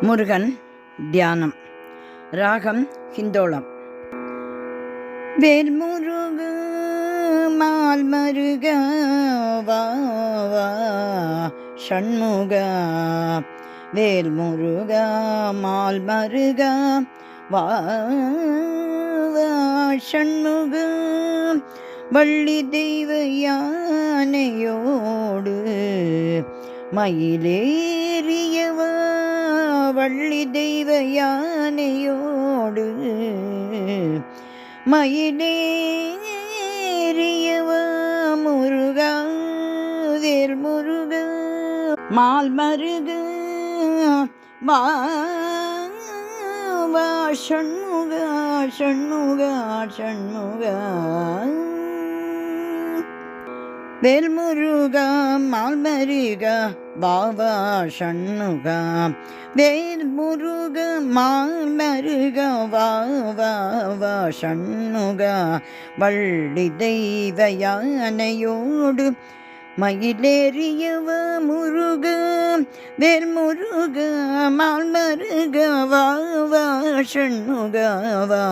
முருகன் தியானம். ராகம் ஹிந்தோளம். வேல் முருக மால் மருக வா வா ஷண்முக. வேல் முருக மால் மருக வா வா ஷண்முக. வள்ளி தெய்வ யானையோடு மயிலேறியவா. வள்ளி தெய்வ யானையோடு மயிலேறியவா. முருகா வேல் முருகா மால் மருக வா வா ஷண்முகா ஷண்முகா ஷண்முகா. வேல் முருகா மால் மருக வா வா ஷண்முகா. வேல் முருக மால் மருக வா வா வா ஷண்முகா. வள்ளி தெய்வ யானையோடு மயிலேறியவ முருக. வேல் முருக மால் மருக வா வா ஷண்முகா வா.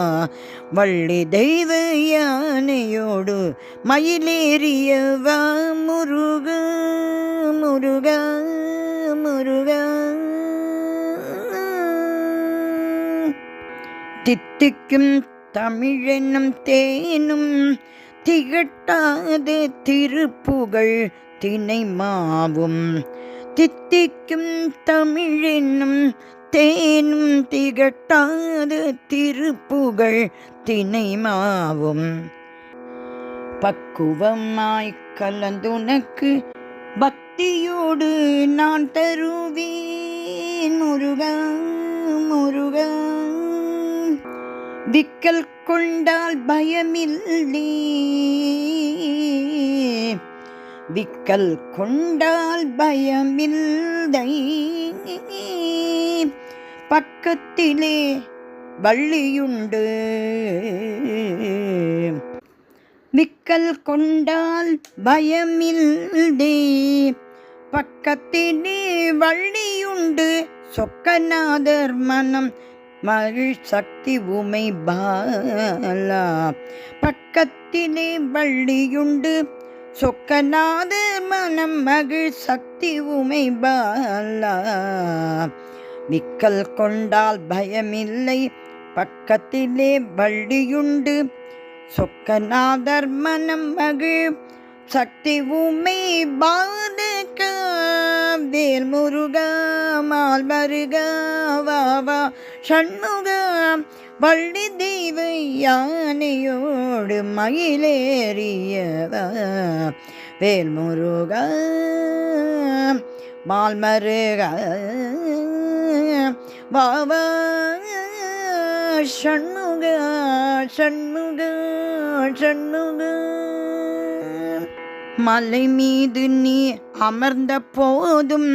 வள்ளி தெய்வ யானையோடு மயிலேறியவ முருக முருக முருக. தித்திக்கும் தமிழெனும் தேனும் திகட்டாத திருப்புகழ் தினை மாவும். தித்திக்கும் தமிழெனும் தேனும் திகட்டாத திருப்புகழ் தினை மாவும். பக்குவமாய் கலந்துனக்கு பக்தியோடு நான் தருவேன் முருகா முருகா. விக்கல் கொண்டால் பயமில்லை. விக்கல் கொண்டால் பயமில்லை. பக்கத்திலே வள்ளியுண்டு. விக்கல் கொண்டால் பயமில்லை. பக்கத்திலே வள்ளியுண்டு. சொக்கநாதர் மனம் மகிழ் சக்தி உமை பாலா. பக்கத்திலே வள்ளியுண்டு. சொக்கநாதர் மனம் மகிழ் சக்தி உமை பாலா. விக்கல் கொண்டால் பயமில்லை. பக்கத்திலே வள்ளியுண்டு. சொக்கநாதர் மனம் மகிழ் சக்தி உமை பாலக. வேல் முருகா மால் மருக வா வா ஷண்முகா. வள்ளி தெய்வ யானையோடு மயிலேறியவ. வேல் முருகா மால் மருக வா வா ஷண்முகா ஷண்முகா ஷண்முகா. மலை மீது நீ அமர்ந்த போதும்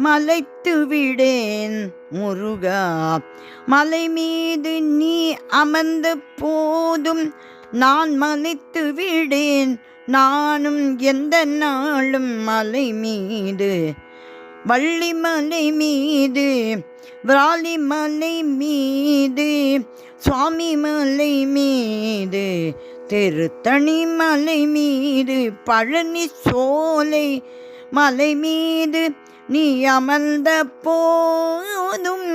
மலைத்து விடேன் முருகா. மலை மீது நீ அமர்ந்த போதும் நான் மலைத்து விடேன். நானும் எந்த நாளும் மலை மீது வள்ளி மலை மீது விராலி மலை மீது சுவாமி மலை மீது திருத்தணி மலை மீது பழனி சோலை மலை மீது நீ அமர்ந்த போதும்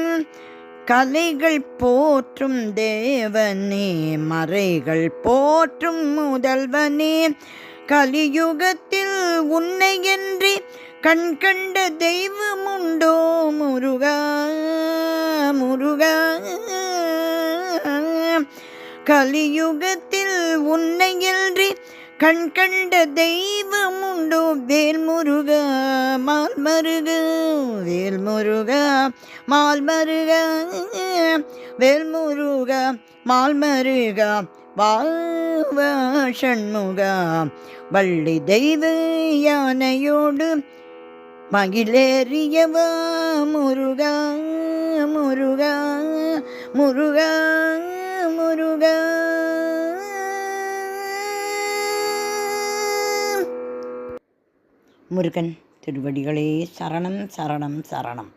கலைகள் போற்றும் தேவனே மறைகள் போற்றும் முதல்வனே. கலியுகத்தில் உன்னை என்று கண் கண்ட தெய்வம் உண்டோ முருகா முருகா. கலியுகத்தில் உன்னை என்று கண் கண்ட தெய்வம் உண்டோ. வேல் முருகா மால் மருக வேல் முருகா மால் மருக. வேல் முருகா மால் மருக வா வா ஷண்முகா. வள்ளி தெய்வ யானையோடு மகிழேறியவா முருகா முருகா முருகா முருகா. முருகன் திருவடிகளே சரணம் சரணம் சரணம்.